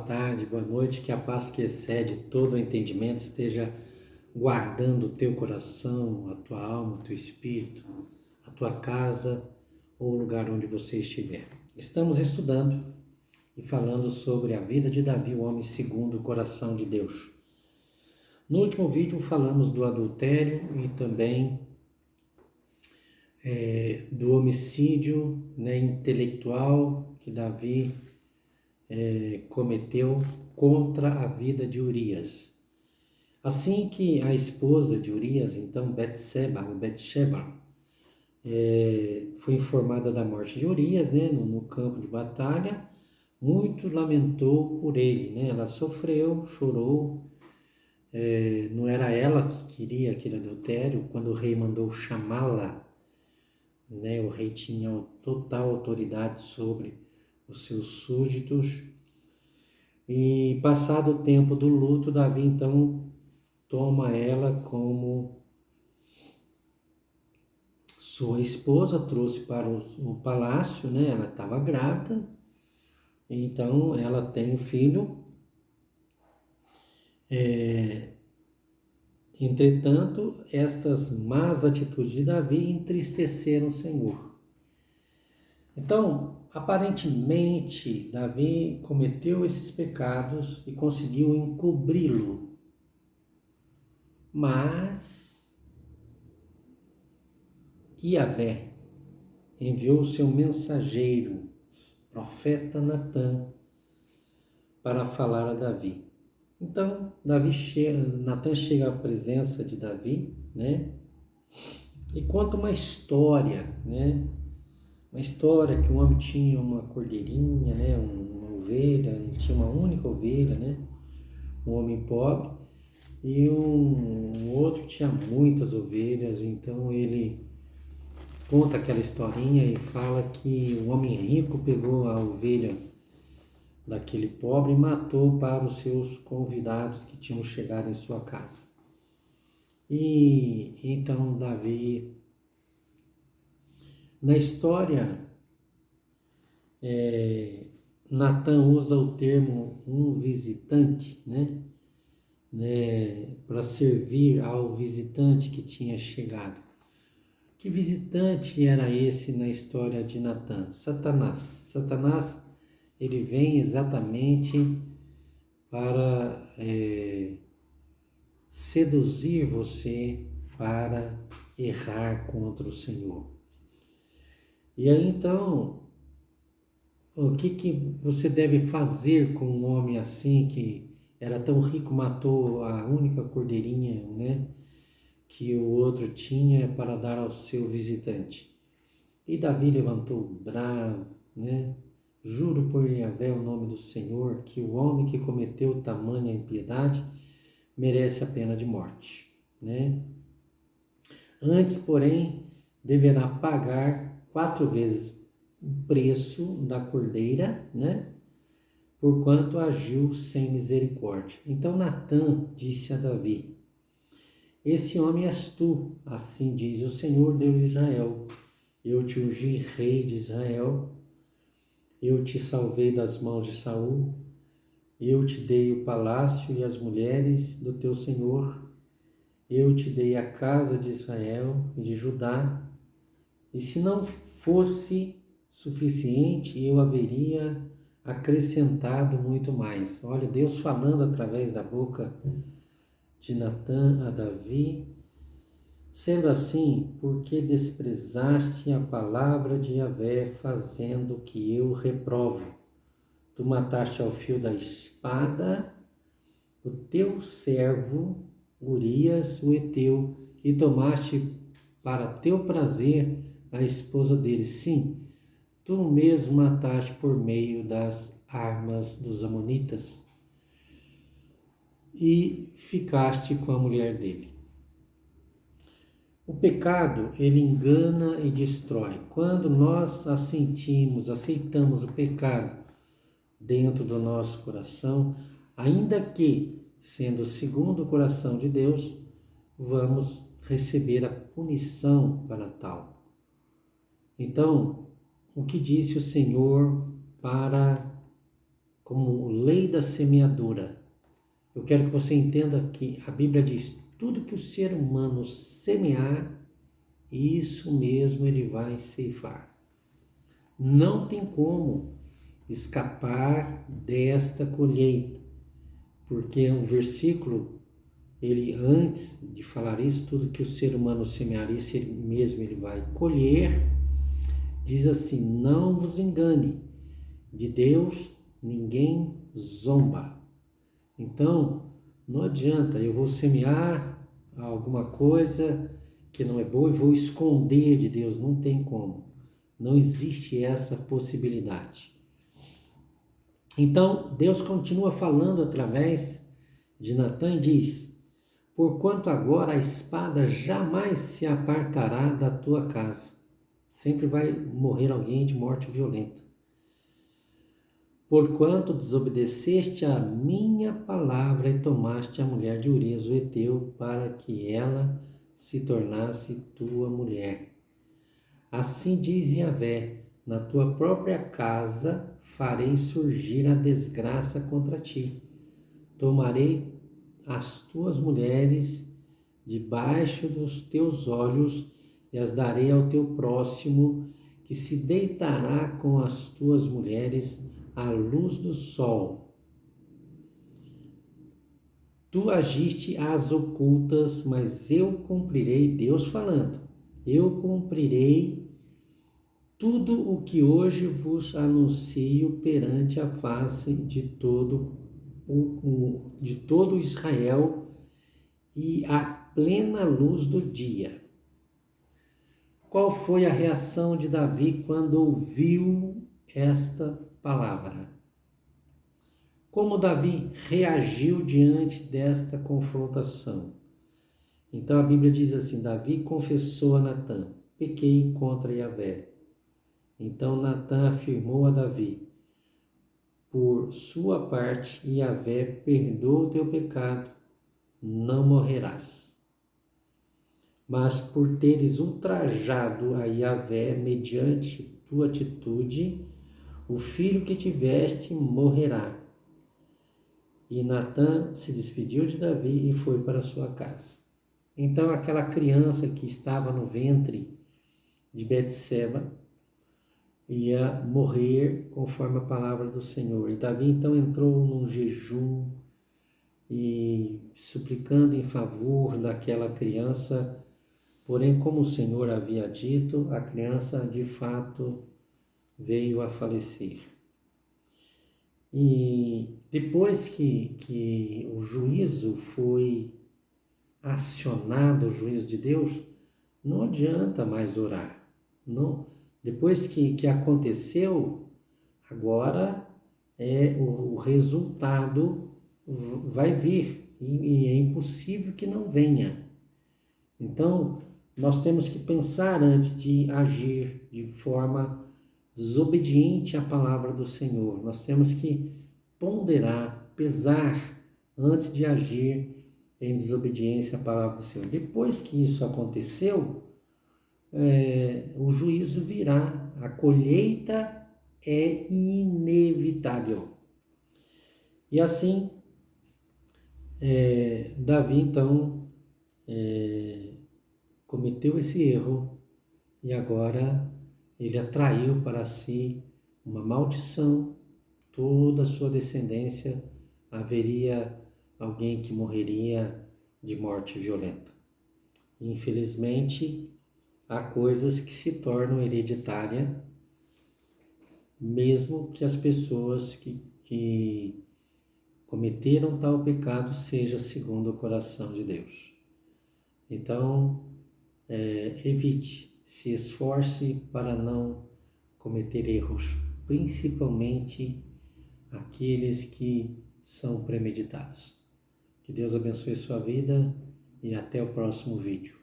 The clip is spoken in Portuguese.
tarde, boa noite, que a paz que excede todo o entendimento esteja guardando o teu coração, a tua alma, o teu espírito, a tua casa ou o lugar onde você estiver. Estamos estudando e falando sobre a vida de Davi, o homem segundo o coração de Deus. No último vídeo falamos do adultério e também do homicídio intelectual que Davi cometeu contra a vida de Urias. Assim que a esposa de Urias, então Betseba, foi informada da morte de Urias, no campo de batalha, muito lamentou por ele, ela sofreu, chorou, não era ela que queria aquele adultério. Quando o rei mandou chamá-la, o rei tinha total autoridade sobre os seus súditos. E passado o tempo do luto, Davi então toma ela como sua esposa, trouxe para o palácio, ela estava grávida, então ela tem um filho. Entretanto, estas más atitudes de Davi entristeceram o Senhor. Então, aparentemente, Davi cometeu esses pecados e conseguiu encobri-lo. Mas Yahvé enviou o seu mensageiro, profeta Natã, para falar a Davi. Então, Natã chega à presença de Davi, e conta uma história, uma história que um homem tinha uma cordeirinha, uma ovelha, ele tinha uma única ovelha, um homem pobre, e um outro tinha muitas ovelhas. Então ele conta aquela historinha e fala que o homem rico pegou a ovelha daquele pobre e matou para os seus convidados que tinham chegado em sua casa. E então Davi, na história, Natã usa o termo um visitante, para servir ao visitante que tinha chegado. Que visitante era esse na história de Natã? Satanás, ele vem exatamente para seduzir você para errar contra o Senhor. E aí então, o que você deve fazer com um homem assim que era tão rico, matou a única cordeirinha, que o outro tinha para dar ao seu visitante? E Davi levantou bravo, Juro por Yahvé, o nome do Senhor, que o homem que cometeu tamanha impiedade merece a pena de morte, Antes, porém, deverá pagar 4 vezes o preço da cordeira, porquanto agiu sem misericórdia. Então Natã disse a Davi: Esse homem és tu, assim diz o Senhor, Deus de Israel. Eu te ungi rei de Israel, eu te salvei das mãos de Saul, eu te dei o palácio e as mulheres do teu Senhor, eu te dei a casa de Israel e de Judá, e se não fosse suficiente, eu haveria acrescentado muito mais. Olha, Deus falando através da boca de Natã a Davi. Sendo assim, por que desprezaste a palavra de Yahvé, fazendo o que eu reprovo? Tu mataste ao fio da espada o teu servo Urias, o heteu, e tomaste para teu prazer a esposa dele. Sim, tu mesmo mataste por meio das armas dos amonitas e ficaste com a mulher dele. O pecado, ele engana e destrói. Quando nós aceitamos o pecado dentro do nosso coração, ainda que, sendo segundo o coração de Deus, vamos receber a punição para tal. Então, o que disse o Senhor para como lei da semeadura. Eu quero que você entenda que a Bíblia diz: tudo que o ser humano semear, isso mesmo ele vai ceifar. Não tem como escapar desta colheita, porque um versículo, ele antes de falar isso, tudo que o ser humano semear, isso ele mesmo ele vai colher, diz assim: não vos engane, de Deus ninguém zomba. Então, não adianta, eu vou semear alguma coisa que não é boa e vou esconder de Deus, não tem como. Não existe essa possibilidade. Então, Deus continua falando através de Natã e diz: porquanto agora a espada jamais se apartará da tua casa. Sempre vai morrer alguém de morte violenta. Porquanto desobedeceste a minha palavra e tomaste a mulher de Urias o Heteu, para que ela se tornasse tua mulher. Assim diz Yahvé: na tua própria casa farei surgir a desgraça contra ti. Tomarei as tuas mulheres debaixo dos teus olhos e as darei ao teu próximo, que se deitará com as tuas mulheres à luz do sol. Tu agiste às ocultas, mas eu cumprirei, Deus falando, eu cumprirei tudo o que hoje vos anuncio perante a face de todo Israel e à plena luz do dia. Qual foi a reação de Davi quando ouviu esta palavra? Como Davi reagiu diante desta confrontação? Então a Bíblia diz assim: Davi confessou a Natã: pequei contra Yahvé. Então Natã afirmou a Davi: por sua parte, Yahvé perdoa o teu pecado, não morrerás. Mas por teres ultrajado a Yahvé mediante tua atitude, o filho que tiveste morrerá. E Natã se despediu de Davi e foi para sua casa. Então aquela criança que estava no ventre de Betseba ia morrer conforme a palavra do Senhor. E Davi então entrou num jejum e suplicando em favor daquela criança. Porém, como o Senhor havia dito, a criança de fato veio a falecer. E depois que o juízo foi acionado, o juízo de Deus, não adianta mais orar. Não, depois que aconteceu, agora o resultado vai vir e é impossível que não venha. Então, nós temos que pensar antes de agir de forma desobediente à palavra do Senhor. Nós temos que ponderar, pesar antes de agir em desobediência à palavra do Senhor. Depois que isso aconteceu, o juízo virá. A colheita é inevitável. E assim, Davi então cometeu esse erro e agora ele atraiu para si uma maldição. Toda a sua descendência haveria alguém que morreria de morte violenta. Infelizmente, há coisas que se tornam hereditárias, mesmo que as pessoas que cometeram tal pecado seja segundo o coração de Deus. Então, evite, se esforce para não cometer erros, principalmente aqueles que são premeditados. Que Deus abençoe sua vida e até o próximo vídeo.